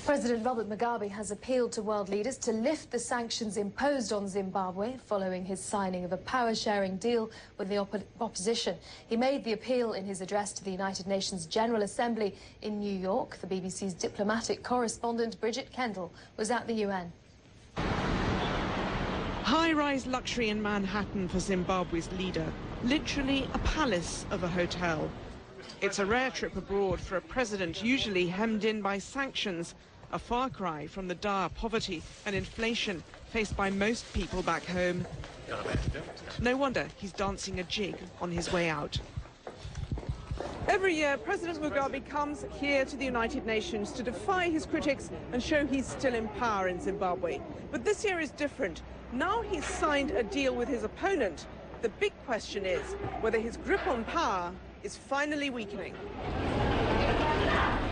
President Robert Mugabe has appealed to world leaders to lift the sanctions imposed on Zimbabwe following his signing of a power-sharing deal with the opposition. He made the appeal in his address to the United Nations General Assembly in New York. The BBC's diplomatic correspondent Bridget Kendall was at the UN. High-rise luxury in Manhattan for Zimbabwe's leader, literally a palace of a hotel. It's a rare trip abroad for a president usually hemmed in by sanctions, a far cry from the dire poverty and inflation faced by most people back home. No wonder he's dancing a jig on his way out. Every year, President Mugabe comes here to the United Nations to defy his critics and show he's still in power in Zimbabwe. But this year is different. Now he's signed a deal with his opponent. The big question is whether his grip on power is finally weakening.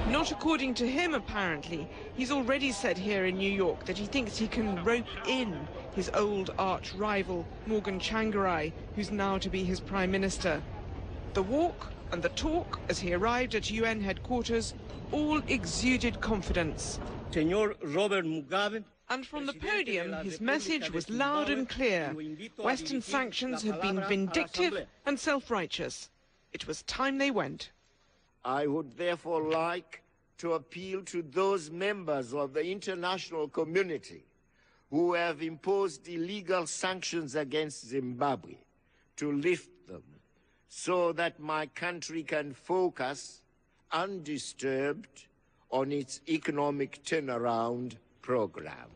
Not according to him, apparently. He's already said here in New York that he thinks he can rope in his old arch rival, Morgan Tsvangirai, who's now to be his prime minister. The walk and the talk as he arrived at UN headquarters all exuded confidence. Senor Robert Mugabe. And from the podium, his message was loud and clear. Western sanctions have been vindictive and self-righteous. It was time they went. I would therefore like to appeal to those members of the international community who have imposed illegal sanctions against Zimbabwe to lift them so that my country can focus undisturbed on its economic turnaround program.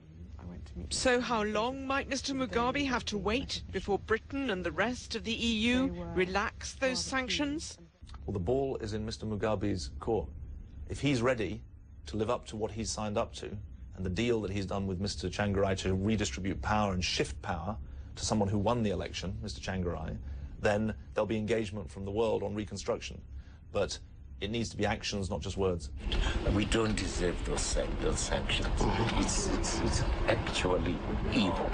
So how long might Mr. Mugabe have to wait before Britain and the rest of the EU relax those sanctions? Well, the ball is in Mr. Mugabe's court. If he's ready to live up to what he's signed up to and the deal that he's done with Mr. Tsvangirai to redistribute power and shift power to someone who won the election, Mr. Tsvangirai, then there'll be engagement from the world on reconstruction. But it needs to be actions, not just words. We don't deserve those sanctions. It's actually evil.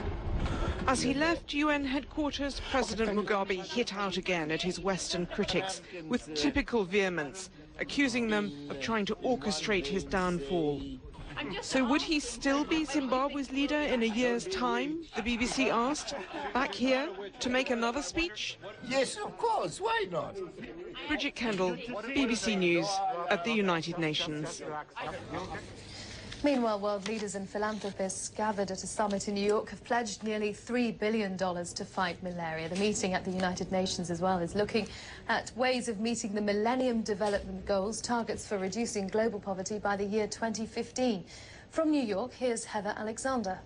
As he left UN headquarters, President Mugabe hit out again at his Western critics with typical vehemence, accusing them of trying to orchestrate his downfall. So would he still be Zimbabwe's leader in a year's time, the BBC asked, back here to make another speech? Yes, of course, why not? Bridget Kendall, BBC News at the United Nations. Meanwhile, world leaders and philanthropists gathered at a summit in New York have pledged nearly $3 billion to fight malaria. The meeting at the United Nations as well is looking at ways of meeting the Millennium Development Goals, targets for reducing global poverty by the year 2015. From New York, here's Heather Alexander.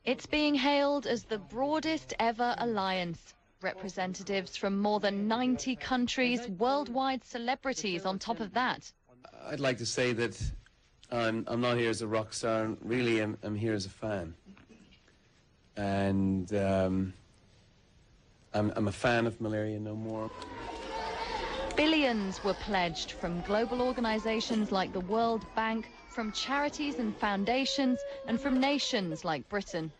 It's being hailed as the broadest ever alliance. Representatives from more than 90 countries, worldwide celebrities on top of that. I'd like to say that I'm not here as a rock star, really I'm here as a fan. And I'm a fan of Malaria No More. Billions were pledged from global organizations like the World Bank, from charities and foundations, and from nations like Britain.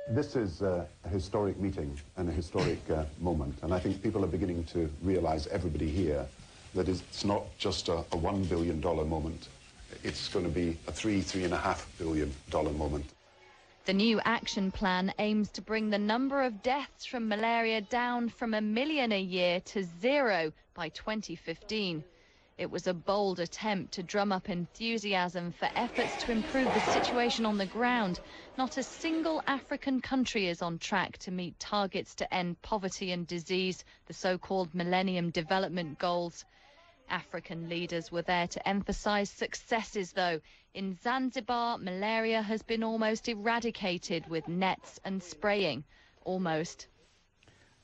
This is a historic meeting and a historic moment, and I think people are beginning to realize, everybody here, that it's not just a $1 billion moment. It's going to be a $3.5 billion moment. The new action plan aims to bring the number of deaths from malaria down from 1 million a year to 0 by 2015. It was a bold attempt to drum up enthusiasm for efforts to improve the situation on the ground. Not a single African country is on track to meet targets to end poverty and disease, the so-called Millennium Development Goals. African leaders were there to emphasize successes, though. In Zanzibar, malaria has been almost eradicated with nets and spraying. Almost.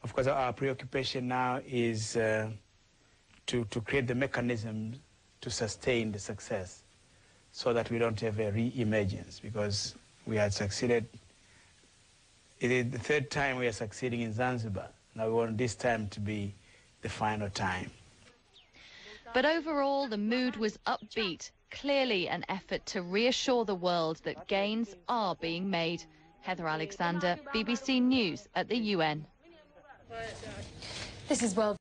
Of course, our preoccupation now is to create the mechanisms to sustain the success so that we don't have a re-emergence, because we had succeeded. It is the third time we are succeeding in Zanzibar. Now we want this time to be the final time. But overall, the mood was upbeat, clearly an effort to reassure the world that gains are being made. Heather Alexander, BBC News at the UN. This is World